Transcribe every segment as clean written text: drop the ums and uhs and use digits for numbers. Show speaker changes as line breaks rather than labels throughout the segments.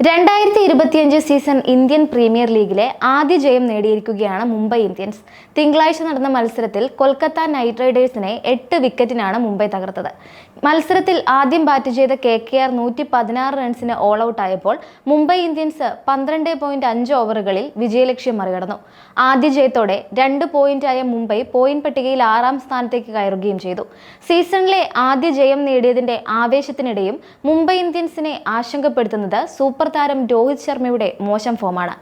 2025 season Indian premier ലീഗിലെ ആദ്യ ജയം നേടിയിരിക്കുകയാണ് മുംബൈ ഇന്ത്യൻസ്. തിങ്കളാഴ്ച നടന്ന മത്സരത്തിൽ കൊൽക്കത്ത നൈറ്റ് റൈഡേഴ്സിനെ 8 വിക്കറ്റിനാണ് മുംബൈ തകർത്തത്. മത്സരത്തിൽ ആദ്യം ബാറ്റ് ചെയ്ത KKR 116 റൺസിന് ഓൾ ഔട്ട് ആയപ്പോൾ മുംബൈ ഇന്ത്യൻസ് 12.5 ഓവറുകളിൽ വിജയലക്ഷ്യം മറികടന്നു. ആദ്യ ജയത്തോടെ 2 പോയിന്റായ മുംബൈ പോയിന്റ് പട്ടികയിൽ 6ാം സ്ഥാനത്തേക്ക് കയറുകയും ചെയ്തു. സീസണിലെ ആദ്യ ജയം നേടിയതിന്റെ ആവേശത്തിനിടെയും മുംബൈ ഇന്ത്യൻസിനെ ആശങ്കപ്പെടുത്തുന്നത് സൂപ്പർ താരം രോഹിത് ശർമ്മയുടെ മോശം ഫോമാണ്.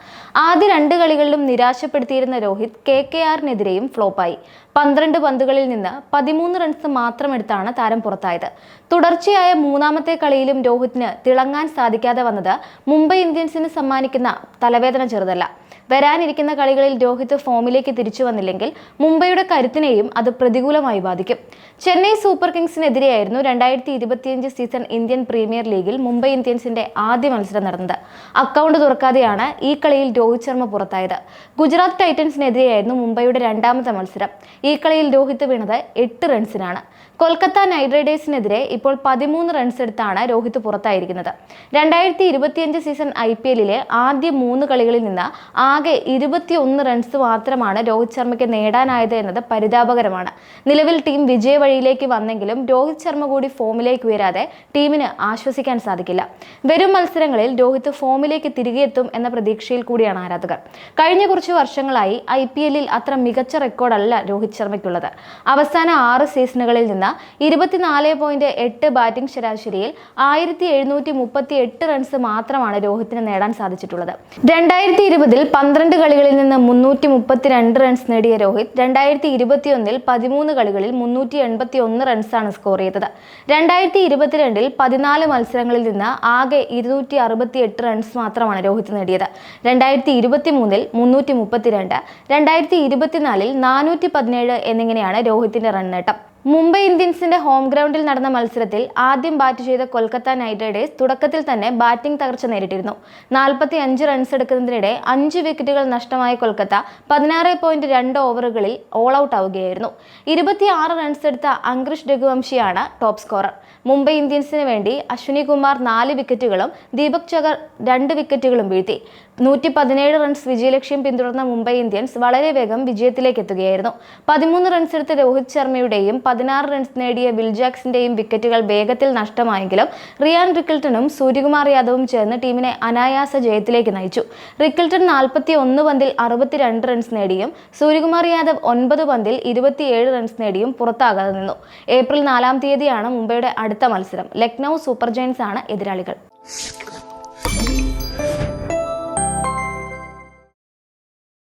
ആദ്യ 2 കളികളിലും നിരാശപ്പെടുത്തിയിരുന്ന രോഹിത് KKRനെതിരെയും ഫ്ലോപ്പായി. 12 പന്തുകളിൽ നിന്ന് 13 റൺസ് മാത്രമെടുത്താണ് താരം പുറത്തായത്. തുടർച്ചയായ 3ാമത്തെ കളിയിലും രോഹിത്തിന് തിളങ്ങാൻ സാധിക്കാതെ വന്നത് മുംബൈ ഇന്ത്യൻസിന് സമ്മാനിക്കുന്ന തലവേദന ചെറുതല്ല. വരാനിരിക്കുന്ന കളികളിൽ രോഹിത് ഫോമിലേക്ക് തിരിച്ചു വന്നില്ലെങ്കിൽ മുംബൈയുടെ കരുത്തിനെയും അത് പ്രതികൂലമായി ബാധിക്കും. ചെന്നൈ സൂപ്പർ കിങ്സിനെതിരെയായിരുന്നു 2025 സീസൺ ഇന്ത്യൻ പ്രീമിയർ ലീഗിൽ മുംബൈ ഇന്ത്യൻസിന്റെ ആദ്യ മത്സരം നടന്നത്. അക്കൗണ്ട് തുറക്കാതെയാണ് ഈ കളിയിൽ രോഹിത് ശർമ്മ പുറത്തായത്. ഗുജറാത്ത് ടൈറ്റൻസിനെതിരെയായിരുന്നു മുംബൈയുടെ 2ാമത്തെ മത്സരം. ഈ കളിയിൽ രോഹിത് വീണത് 8 റൺസിനാണ്. കൊൽക്കത്ത നൈറ്റ് റൈഡേഴ്സിനെതിരെ ഇപ്പോൾ 13 റൺസ് എടുത്താണ് രോഹിത് പുറത്തായിരിക്കുന്നത്. 2025 സീസൺ IPLലെ ആദ്യ 3 കളികളിൽ നിന്ന് ആകെ 21 റൺസ് മാത്രമാണ് രോഹിത് ശർമ്മയ്ക്ക് നേടാനായത് എന്നത് പരിതാപകരമാണ്. നിലവിൽ ടീം വിജയ വഴിയിലേക്ക് വന്നെങ്കിലും രോഹിത് ശർമ്മ കൂടി ഫോമിലേക്ക് ഉയരാതെ ടീമിന് ആശ്വസിക്കാൻ സാധിക്കില്ല. വരും മത്സരങ്ങളിൽ രോഹിത് ഫോമിലേക്ക് തിരികെ എത്തും എന്ന പ്രതീക്ഷയിൽ കൂടിയാണ് ആരാധകർ. കഴിഞ്ഞ കുറച്ച് വർഷങ്ങളായി IPLൽ അത്ര മികച്ച റെക്കോർഡല്ല രോഹിത് ശർമ്മയ്ക്കുള്ളത്. അവസാന 6 സീസണുകളിൽ നിന്ന് 24.8 ബാറ്റിംഗ് ശരാശരിയിൽ 1738 റൺസ് മാത്രമാണ് രോഹിത്തിന് നേടാൻ സാധിച്ചിട്ടുള്ളത്. 2020ൽ 12 കളികളിൽ നിന്ന് 332 റൺസ് നേടിയ രോഹിത് 2021ൽ 13 കളികളിൽ 381 റൺസാണ് സ്കോർ ചെയ്തത്. 2022ൽ 14 മത്സരങ്ങളിൽ നിന്ന് ആകെ 268 റൺസ് മാത്രമാണ് രോഹിത് നേടിയത്. 2023ൽ 332, 2024ൽ 417 എന്നിങ്ങനെയാണ് രോഹിത്തിന്റെ റൺ നേട്ടം. മുംബൈ ഇന്ത്യൻസിന്റെ ഹോം ഗ്രൗണ്ടിൽ നടന്ന മത്സരത്തിൽ ആദ്യം ബാറ്റ് ചെയ്ത കൊൽക്കത്ത നൈറ്റ് റൈഡേഴ്സ് തുടക്കത്തിൽ തന്നെ ബാറ്റിംഗ് തകർച്ച നേരിട്ടിരുന്നു. 45 റൺസ് എടുക്കുന്നതിനിടെ 5 വിക്കറ്റുകൾ നഷ്ടമായ കൊൽക്കത്ത 16.2 ഓവറുകളിൽ ഓൾ ഔട്ട് ആവുകയായിരുന്നു. 26 റൺസ് എടുത്ത അങ്കുഷ് രഘുവംശിയാണ് ടോപ്പ് സ്കോറർ. മുംബൈ ഇന്ത്യൻസിന് വേണ്ടി അശ്വിനി കുമാർ 4 വിക്കറ്റുകളും ദീപക് ചഹർ 2 വിക്കറ്റുകളും വീഴ്ത്തി. 117 റൺസ് വിജയലക്ഷ്യം പിന്തുടർന്ന മുംബൈ ഇന്ത്യൻസ് വളരെ വേഗം വിജയത്തിലേക്ക് എത്തുകയായിരുന്നു. 13 റൺസ് എടുത്ത രോഹിത് ശർമ്മയുടെയും 16 റൺസ് നേടിയ വിൽ ജാക്സിന്റെയും വിക്കറ്റുകൾ വേഗത്തിൽ നഷ്ടമായെങ്കിലും റിയാൻ റിക്കിൾട്ടണും സൂര്യകുമാർ യാദവും ചേർന്ന് ടീമിനെ അനായാസ ജയത്തിലേക്ക് നയിച്ചു. റിക്കിൾട്ടൺ 41 പന്തിൽ 62 റൺസ് നേടിയും സൂര്യകുമാർ യാദവ് 9 പന്തിൽ 27 റൺസ് നേടിയും പുറത്താകാതെ നിന്നു. ഏപ്രിൽ 4-ാം തീയതിയാണ് മുംബൈയുടെ അടുത്ത മത്സരം. ലക്നൗ സൂപ്പർ ജയൻസ് ആണ് എതിരാളികൾ.